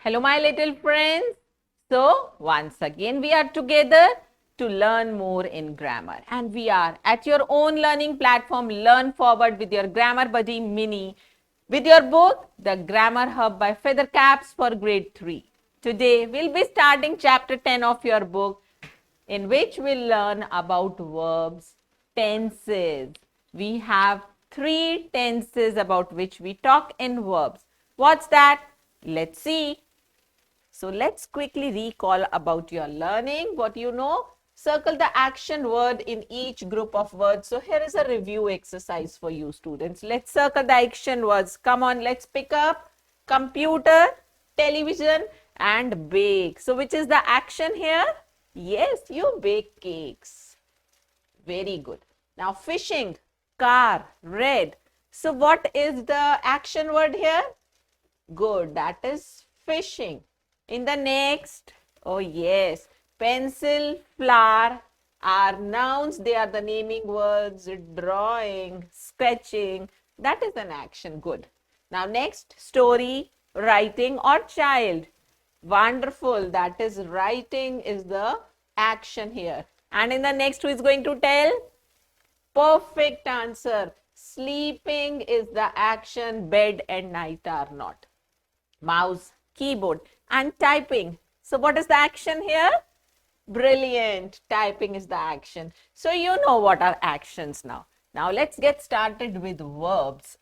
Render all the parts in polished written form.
Hello, my little friends. So, once again, we are together to learn more in grammar. And we are at your own learning platform, Learn Forward with your Grammar Buddy Mini, with your book, The Grammar Hub by Feather Caps for Grade 3. Today, we'll be starting chapter 10 of your book, in which we'll learn about verbs, tenses. We have 3 tenses about which we talk in verbs. What's that? Let's see. So let's quickly recall about your learning. What you know? Circle the action word in each group of words. So here is a review exercise for you students. Let's circle the action words. Come on, let's pick up computer, television and bake. So which is the action here? Yes, you bake cakes. Very good. Now fishing, car, red. So what is the action word here? Good, that is fishing. In the next, oh yes, pencil, flower are nouns. They are the naming words, drawing, sketching. That is an action. Good. Now next, story, writing or child. Wonderful. That is writing is the action here. And in the next, who is going to tell? Perfect answer. Sleeping is the action. Bed and night are not. Mouse, keyboard and typing. So what is the action here? Brilliant. Typing is the action. So you know what are actions now. Now let's get started with verbs.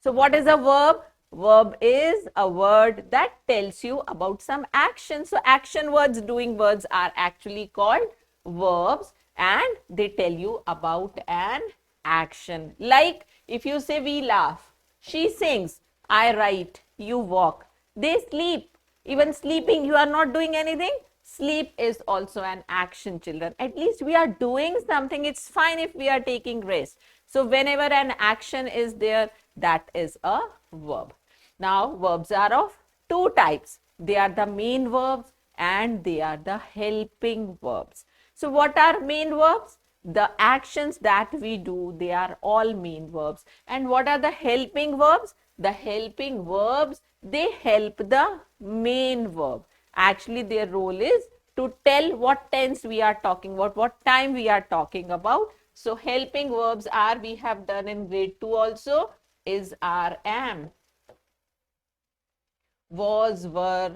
So what is a verb? Verb is a word that tells you about some action. So action words, doing words are actually called verbs and they tell you about an action. Like if you say we laugh, she sings, I write, you walk, they sleep. Even sleeping, you are not doing anything. Sleep is also an action, children. At least we are doing something. It's fine if we are taking rest. So whenever an action is there, that is a verb. Now, verbs are of 2 types. They are the main verbs and they are the helping verbs. So what are main verbs? The actions that we do, they are all main verbs. And what are the helping verbs? The helping verbs, they help the main verb. Actually, their role is to tell what tense we are talking about, what time we are talking about. So, helping verbs are, we have done in grade 2 also, is, are, am, was, were,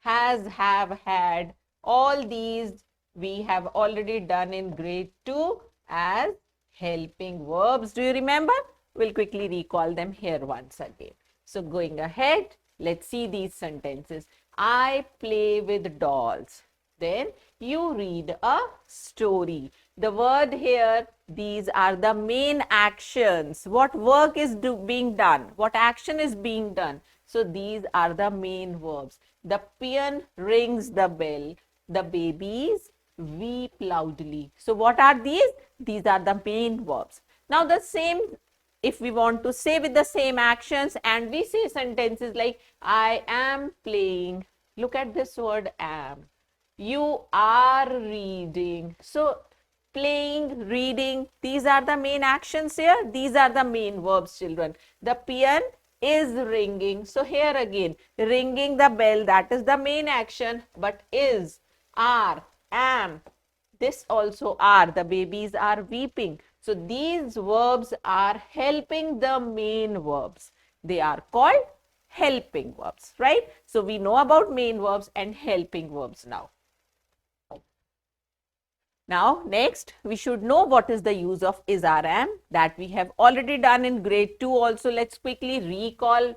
has, have, had. All these we have already done in grade 2 as helping verbs. Do you remember? We'll quickly recall them here once again. So going ahead, let's see these sentences. I play with dolls. Then you read a story. The word here, these are the main actions. What work is being done? What action is being done? So these are the main verbs. The peon rings the bell. The babies weep loudly. So what are these? These are the main verbs. Now the same, if we want to say with the same actions and we say sentences like I am playing. Look at this word am. You are reading. So playing, reading, these are the main actions here. These are the main verbs, children. The peon is ringing. So here again, ringing the bell, that is the main action. But is, are, am, this also are. The babies are weeping. So these verbs are helping the main verbs. They are called helping verbs, right? So we know about main verbs and helping verbs now. Now, next, we should know what is the use of is, are, am. That we have already done in grade 2 also. Let's quickly recall.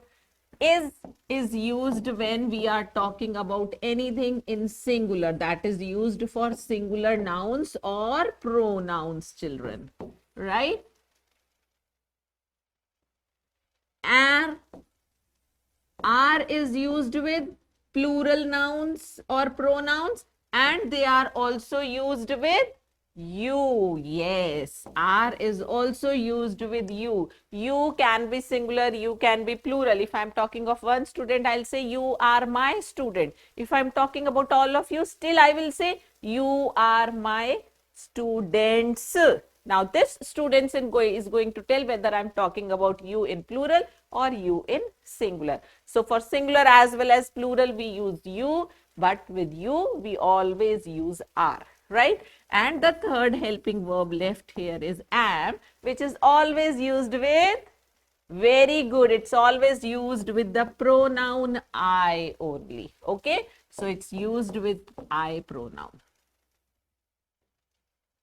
Is used when we are talking about anything in singular. That is used for singular nouns or pronouns, children. Right? Are is used with plural nouns or pronouns. And they are also used with you. Yes, are is also used with you. You can be singular, you can be plural. If I'm talking of one student, I'll say you are my student. If I'm talking about all of you, still I will say you are my students. Now this students is going to tell whether I'm talking about you in plural or you in singular. So for singular as well as plural, we use you, but with you, we always use are, right? And the third helping verb left here is am, which is always used with, very good, it's always used with the pronoun I only, okay? So it's used with I pronoun.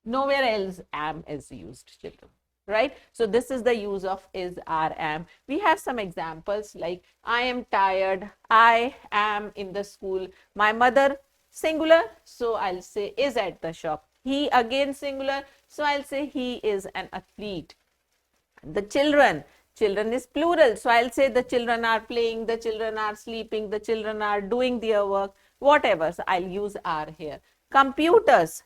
Nowhere else am is used, children, right? So this is the use of is, are, am. We have some examples like I am tired, I am in the school, my mother, singular, so I'll say is at the shop. He, again singular, so I'll say he is an athlete. The children, children is plural, so I'll say the children are playing, the children are sleeping, the children are doing their work, whatever, so I'll use are here. Computers,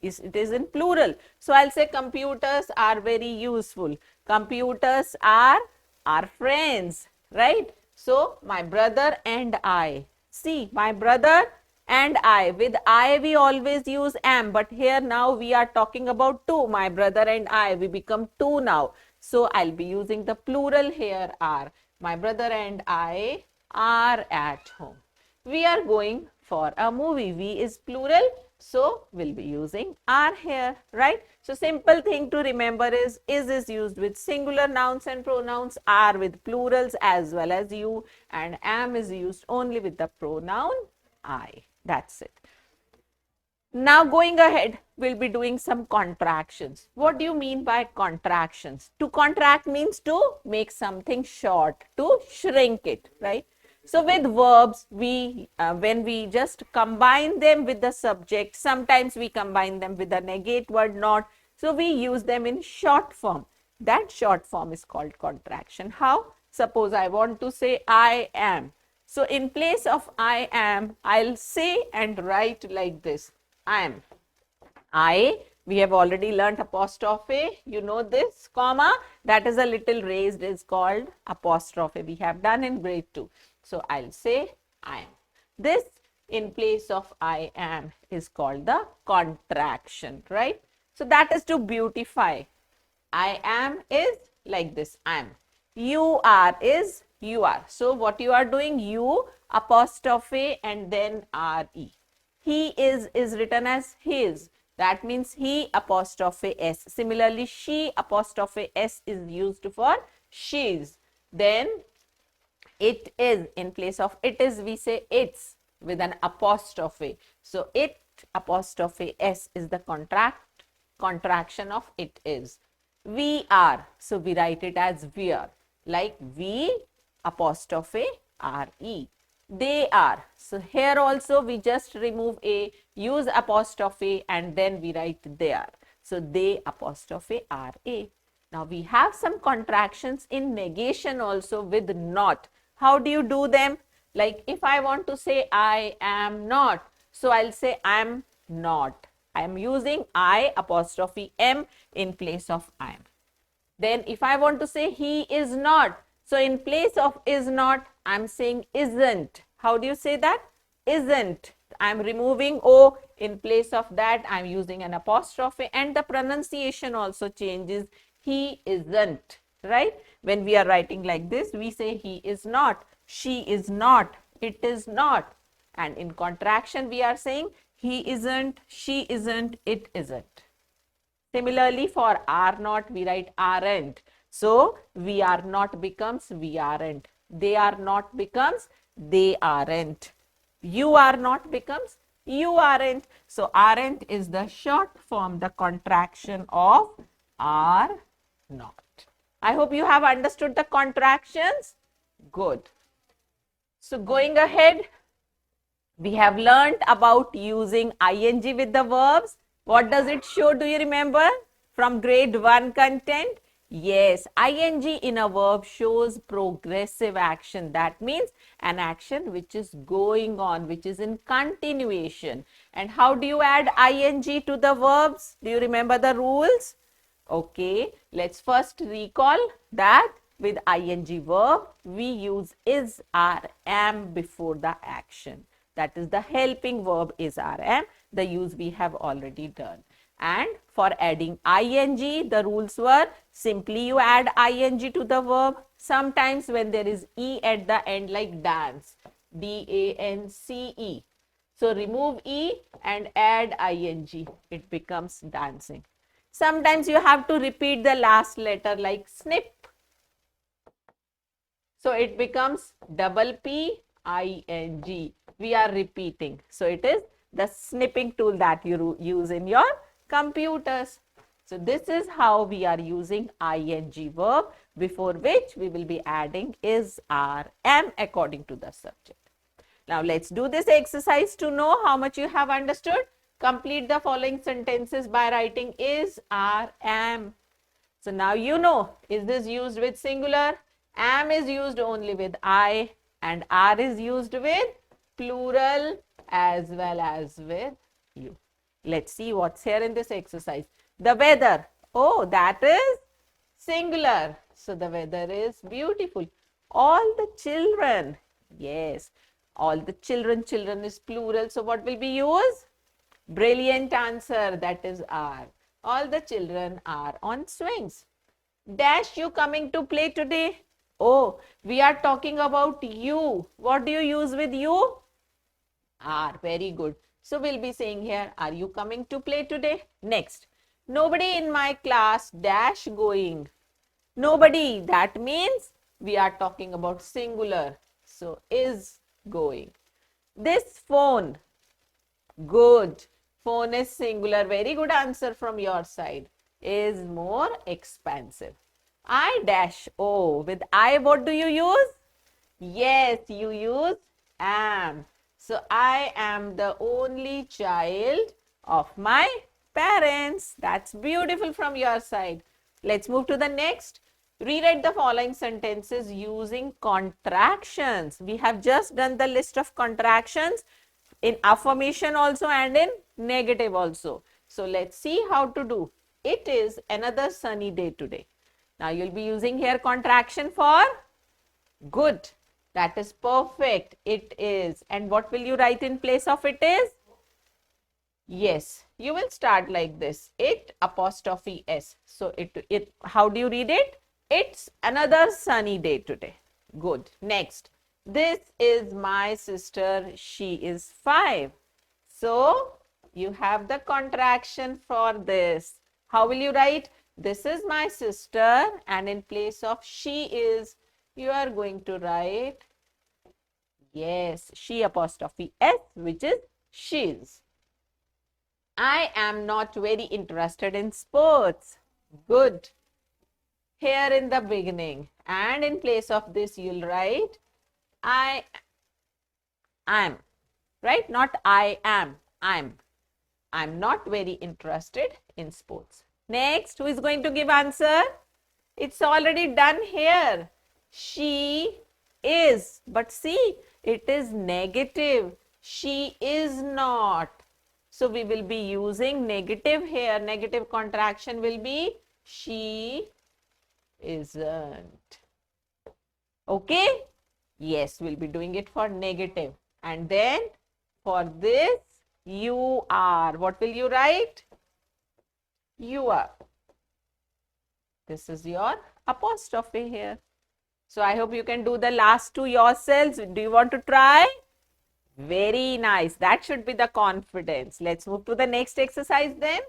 it is in plural, so I'll say computers are very useful, computers are our friends, right? So my brother and I, see, my brother and I, with I we always use am, but here now we are talking about two, my brother and I, we become two now, so I'll be using the plural here, are. My brother and I are at home. We are going for a movie. We is plural, so we'll be using are here, right? So simple thing to remember is used with singular nouns and pronouns, are with plurals as well as you, and am is used only with the pronoun I. That's it. Now going ahead, we'll be doing some contractions. What do you mean by contractions? To contract means to make something short, to shrink it, right? So with verbs, when we just combine them with the subject, sometimes we combine them with the negate word not. So we use them in short form. That short form is called contraction. How? Suppose I want to say I am. So in place of I am, I'll say and write like this. I am. I, we have already learnt apostrophe, you know this, comma, that is a little raised, is called apostrophe. We have done in grade 2. So I'll say I am. This in place of I am is called the contraction, right? So that is to beautify. I am is like this, I am. You are is you are. So what you are doing, you apostrophe and then re. He is written as his. That means he apostrophe s. Similarly, she apostrophe s is used for she's. Then it is, in place of it is, we say it's with an apostrophe. So it apostrophe s is the contraction of it is. We are, so we write it as we are, like we apostrophe re. They are, so here also we just remove a, use apostrophe and then we write they are. So they apostrophe ra. Now we have some contractions in negation also with not. How do you do them? Like if I want to say I am not, so I'll say I am not. I am using I apostrophe m in place of I am. Then if I want to say he is not, so in place of is not, I'm saying isn't. How do you say that? Isn't. I'm removing O. In place of that, I'm using an apostrophe, and the pronunciation also changes. He isn't, right? When we are writing like this, we say he is not, she is not, it is not. And in contraction, we are saying he isn't, she isn't, it isn't. Similarly, for are not, we write aren't. So, we are not becomes we aren't. They are not becomes they aren't. You are not becomes you aren't. So, aren't is the short form, the contraction of are not. I hope you have understood the contractions. Good. So, going ahead, we have learned about using ing with the verbs. What does it show? Do you remember from grade 1 content? Yes, ing in a verb shows progressive action. That means an action which is going on, which is in continuation. And how do you add ing to the verbs? Do you remember the rules? Okay, let's first recall that with ing verb, we use is, are, am before the action. That is the helping verb is, are, am. The use we have already done. And for adding ing, the rules were simply you add ing to the verb Sometimes when there is E at the end, like dance, D-A-N-C-E. So remove E and add ing. It becomes dancing. Sometimes you have to repeat the last letter like snip. So it becomes double P-I-N-G. We are repeating. So it is the snipping tool that you use in your computers. So this is how we are using ing verb, before which we will be adding is, are, am according to the subject. Now let's do this exercise to know how much you have understood. Complete the following sentences by writing is, are, am. So now you know, is this used with singular? Am is used only with I, and are is used with plural as well as with you. Let's see what's here in this exercise. The weather. Oh, that is singular. So the weather is beautiful. All the children. Yes. All the children. Children is plural. So what will be used? Brilliant answer. That is are. All the children are on swings. Dash, you coming to play today? Oh, we are talking about you. What do you use with you? Are. Very good. So we'll be saying here, are you coming to play today? Next. Nobody in my class dash going. Nobody. That means we are talking about singular. So is going. This phone. Good. Phone is singular. Very good answer from your side. Is more expensive. I dash O. With I, what do you use? Yes, you use am. So I am the only child of my parents. That's beautiful from your side. Let's move to the next. Rewrite the following sentences using contractions. We have just done the list of contractions in affirmation also and in negative also. So let's see how to do. It is another sunny day today. Now you'll be using here contraction for good. That is perfect. It is. And what will you write in place of it is? Yes, you will start like this. It apostrophe S. So how do you read it? It's another sunny day today. Good. Next. This is my sister. She is 5. So you have the contraction for this. How will you write? This is my sister, and in place of she is, you are going to write, yes, she apostrophe S, which is she's. I am not very interested in sports. Good. Here in the beginning, and in place of this, you'll write I am, right? Not I am, I'm not very interested in sports. Next, who is going to give answer? It's already done here. She is, but see, it is negative. She is not. So we will be using negative here. Negative contraction will be she isn't. Okay? Yes, we'll be doing it for negative. And then for this, you are. What will you write? You are. This is your apostrophe here. So I hope you can do the last two yourselves. Do you want to try? Very nice. That should be the confidence. Let's move to the next exercise then.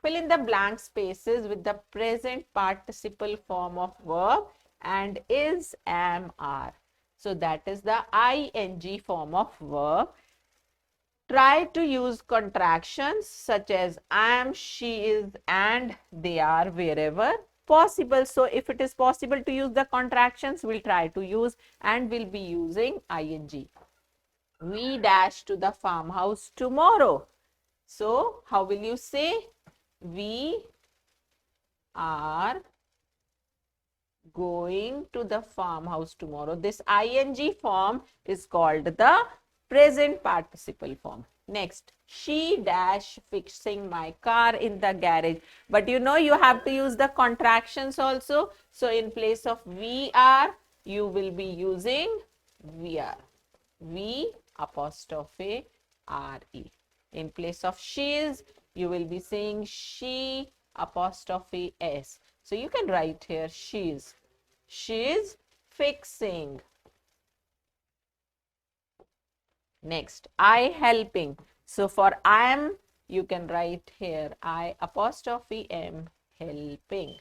Fill in the blank spaces with the present participle form of verb and is, am, are. So that is the ing form of verb. Try to use contractions such as am, she is, and they are wherever possible. So if it is possible to use the contractions, we'll try to use, and we'll be using ing. We dash to the farmhouse tomorrow. So how will you say? We are going to the farmhouse tomorrow. This ing form is called the present participle form. Next, she dash fixing my car in the garage. But you know you have to use the contractions also. So in place of we are, you will be using we are. We apostrophe R-E. In place of she is, you will be saying she apostrophe S. So you can write here she is. She is fixing. Next, I helping. So for I am, you can write here I apostrophe am helping.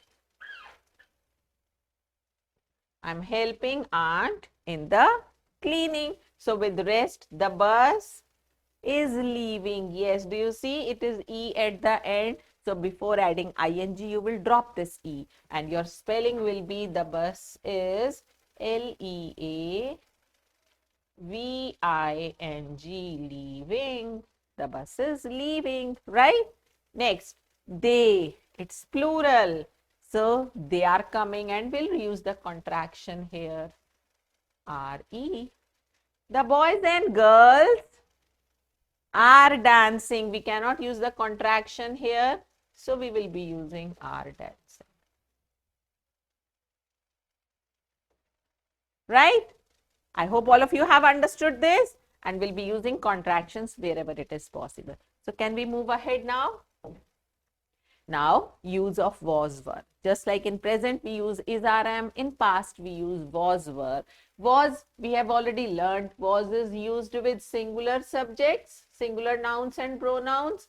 I'm helping aunt in the cleaning. So with rest, the bus is leaving. Yes, do you see it is E at the end? So before adding ing, you will drop this E and your spelling will be the bus is Leaving, leaving. The bus is leaving, right? Next, they, it's plural. So they are coming and we'll use the contraction here, RE. The boys and girls are dancing. We cannot use the contraction here. So we will be using are dancing. Right? I hope all of you have understood this and will be using contractions wherever it is possible. So can we move ahead now? Now, use of was were. Just like in present, we use is, are, am. In past, we use was were. Was, we have already learned, was is used with singular subjects, singular nouns and pronouns.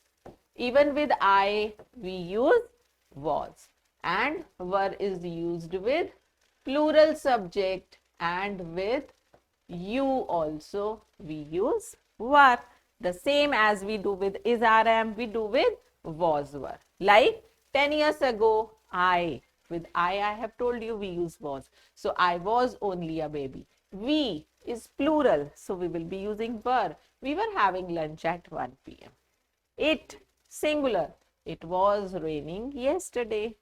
Even with I, we use was. And were is used with plural subject, and with you also we use were. The same as we do with is, are, am, we do with was, were. Like 10 years ago, with I have told you we use was. So I was only a baby. We is plural, so we will be using were. We were having lunch at 1 p.m. It, singular. It was raining yesterday,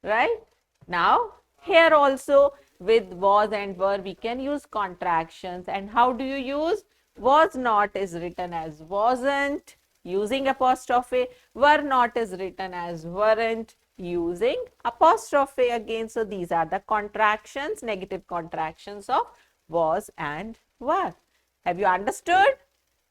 right? Now, here also with was and were, we can use contractions. And how do you use? Was not is written as wasn't, using apostrophe. Were not is written as weren't, using apostrophe again. So these are the contractions, negative contractions of was and were. Have you understood?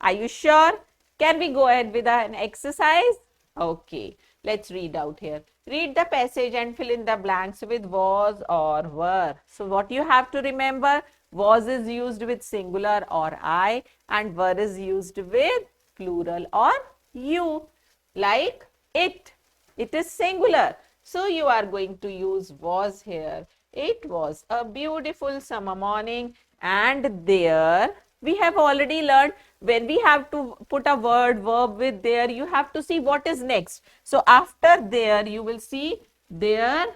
Are you sure? Can we go ahead with an exercise? Okay, let's read out here. Read the passage and fill in the blanks with was or were. So what you have to remember, was is used with singular or I, and were is used with plural or you. Like it is singular. So you are going to use was here. It was a beautiful summer morning, and there we have already learned when we have to put a word, verb with there, you have to see what is next. So after there, you will see there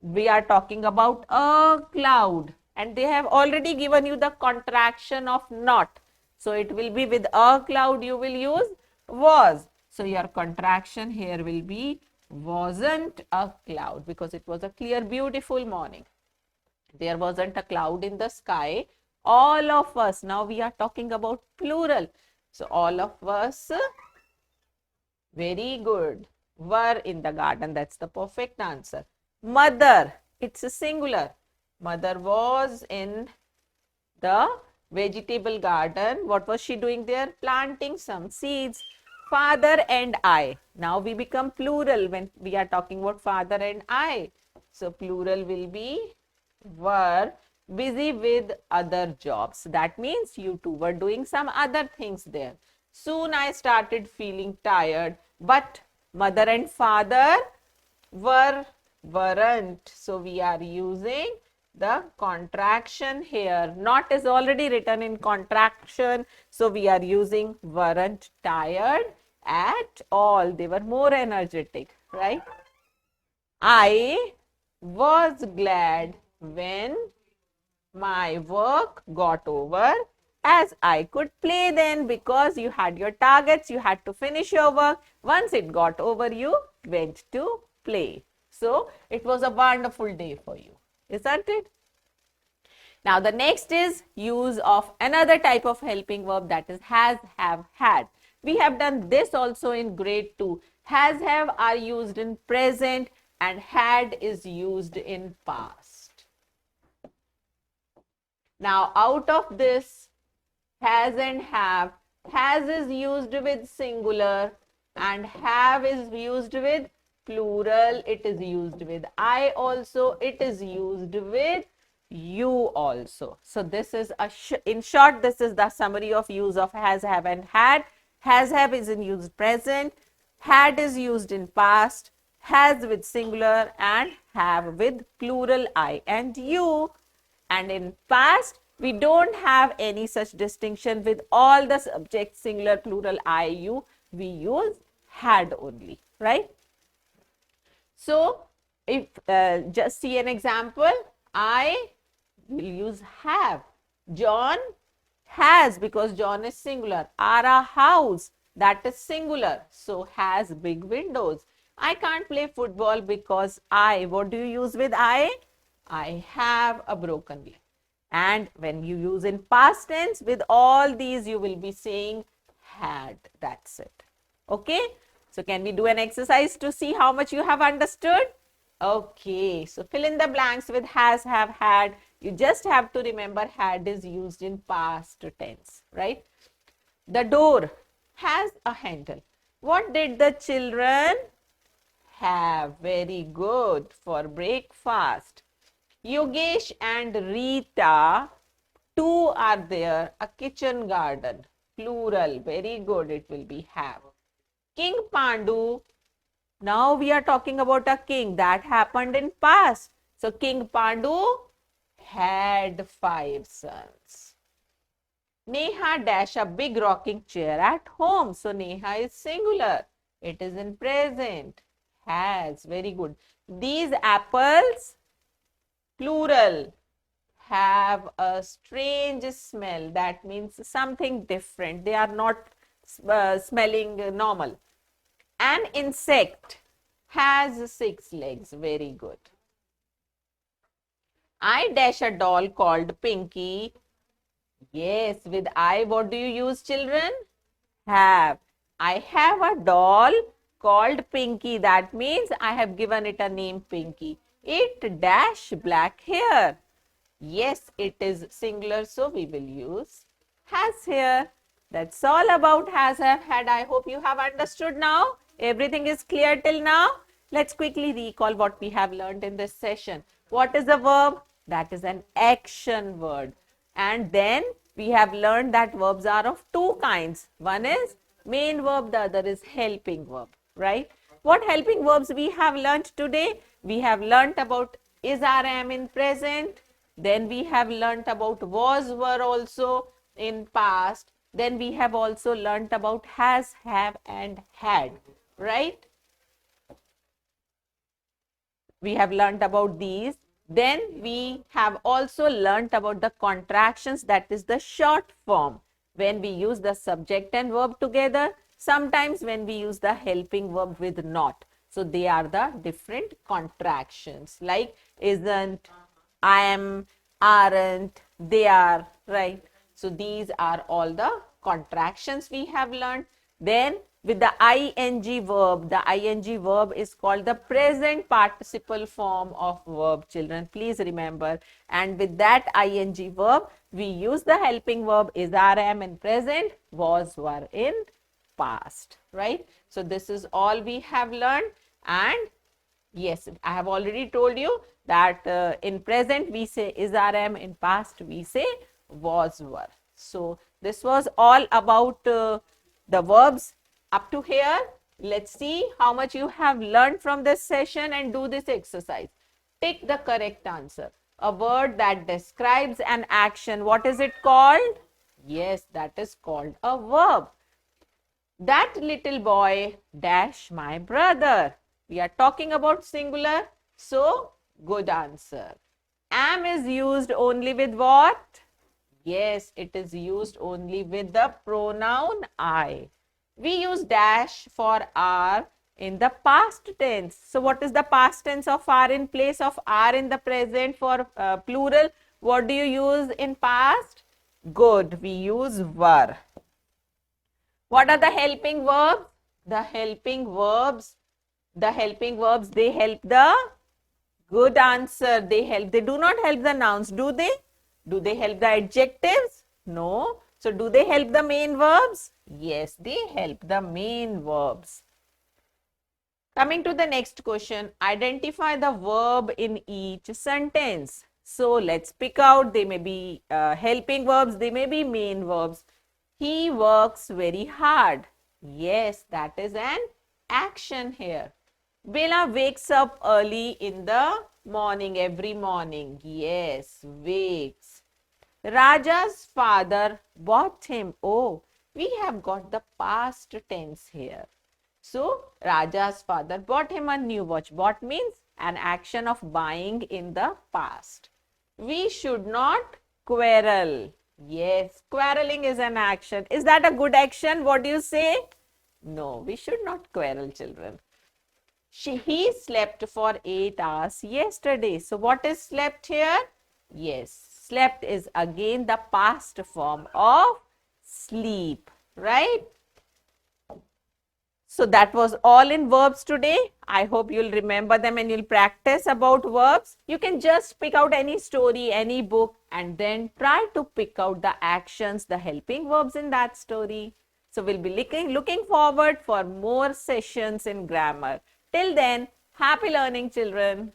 we are talking about a cloud, and they have already given you the contraction of not. So it will be with a cloud, you will use was. So your contraction here will be wasn't a cloud, because it was a clear, beautiful morning. There wasn't a cloud in the sky. All of us, now we are talking about plural. So all of us, very good, were in the garden. That's the perfect answer. Mother, it's a singular. Mother was in the vegetable garden. What was she doing there? Planting some seeds. Father and I. Now we become plural when we are talking about father and I. So plural will be were busy with other jobs. That means you two were doing some other things there. Soon I started feeling tired, but mother and father weren't. So we are using the contraction here. Not is already written in contraction. So we are using weren't tired at all. They were more energetic, right? I was glad when my work got over, as I could play then, because you had your targets, you had to finish your work. Once it got over, you went to play. So it was a wonderful day for you, isn't it? Now the next is use of another type of helping verb, that is has, have, had. We have done this also in grade 2. Has, have are used in present and had is used in past. Now out of this, has and have, has is used with singular and have is used with plural, it is used with I also, it is used with you also. So this is in short, this is the summary of use of has, have and had. Has, have is in use present, had is used in past, has with singular and have with plural I and you. And in past, we don't have any such distinction with all the subjects, singular, plural, I, you. We use had only, right? So, if just see an example, I will use have. John has, because John is singular. Our house, that is singular. So, has big windows. I can't play football because what do you use with I? I have a broken leg. And when you use in past tense, with all these, you will be saying had. That's it. Okay. So can we do an exercise to see how much you have understood? Okay. So fill in the blanks with has, have, had. You just have to remember had is used in past tense, right? The door has a handle. What did the children have? Very good. For breakfast. Yogesh and Rita, two are there. A kitchen garden. Plural. Very good. It will be have. King Pandu. Now we are talking about a king that happened in past. So King Pandu had 5 sons. Neha dash a big rocking chair at home. So Neha is singular. It is in present. Has. Very good. These apples, plural, have a strange smell. That means something different. They are not smelling normal. An insect has 6 legs. Very good. I dash a doll called Pinky. Yes, with I, what do you use, children? Have. I have a doll called Pinky. That means I have given it a name, Pinky. It dash black hair. Yes, it is singular, so we will use has here. That's all about has, have, had. I hope you have understood now. Everything is clear till now. Let's quickly recall what we have learned in this session. What is a verb? That is an action word. And then we have learned that verbs are of 2 kinds. One is main verb, the other is helping verb, right? What helping verbs we have learned today? We have learned about is, are, am in present. Then we have learnt about was, were also in past. Then we have also learnt about has, have and had, right? We have learnt about these. Then we have also learnt about the contractions, that is the short form. When we use the subject and verb together, sometimes when we use the helping verb with not. So they are the different contractions like isn't, I am, aren't, they are, right? So these are all the contractions we have learned. Then with the ing verb is called the present participle form of verb, children. Please remember. And with that ing verb, we use the helping verb is, are, am in present, was, were in past, right? So this is all we have learned. And yes, I have already told you that in present we say is, are, am, in past we say was, were. So this was all about the verbs. Up to here, let's see how much you have learned from this session and do this exercise. Pick the correct answer. A word that describes an action. What is it called? Yes, that is called a verb. That little boy dash my brother. We are talking about singular, so good answer. Am is used only with what? Yes, it is used only with the pronoun I. We use dash for are in the past tense. So what is the past tense of are in place of are in the present for plural? What do you use in past? Good, we use were. What are the helping verbs? The helping verbs, they help the good answer. They do not help the nouns, do they? Do they help the adjectives? No. So do they help the main verbs? Yes, they help the main verbs. Coming to the next question, identify the verb in each sentence. So let's pick out, they may be helping verbs, they may be main verbs. He works very hard. Yes, that is an action here. Bella wakes up early in the morning, every morning. Yes, wakes. Raja's father bought him. Oh, we have got the past tense here. So, Raja's father bought him a new watch. Bought means an action of buying in the past. We should not quarrel. Yes, quarreling is an action. Is that a good action? What do you say? No, we should not quarrel, children. He slept for 8 hours yesterday. So, what is slept here? Yes, slept is again the past form of sleep, right? So that was all in verbs today. I hope you'll remember them and you'll practice about verbs. You can just pick out any story, any book, and then try to pick out the actions, the helping verbs in that story. So we'll be looking forward for more sessions in grammar. Till then, happy learning, children.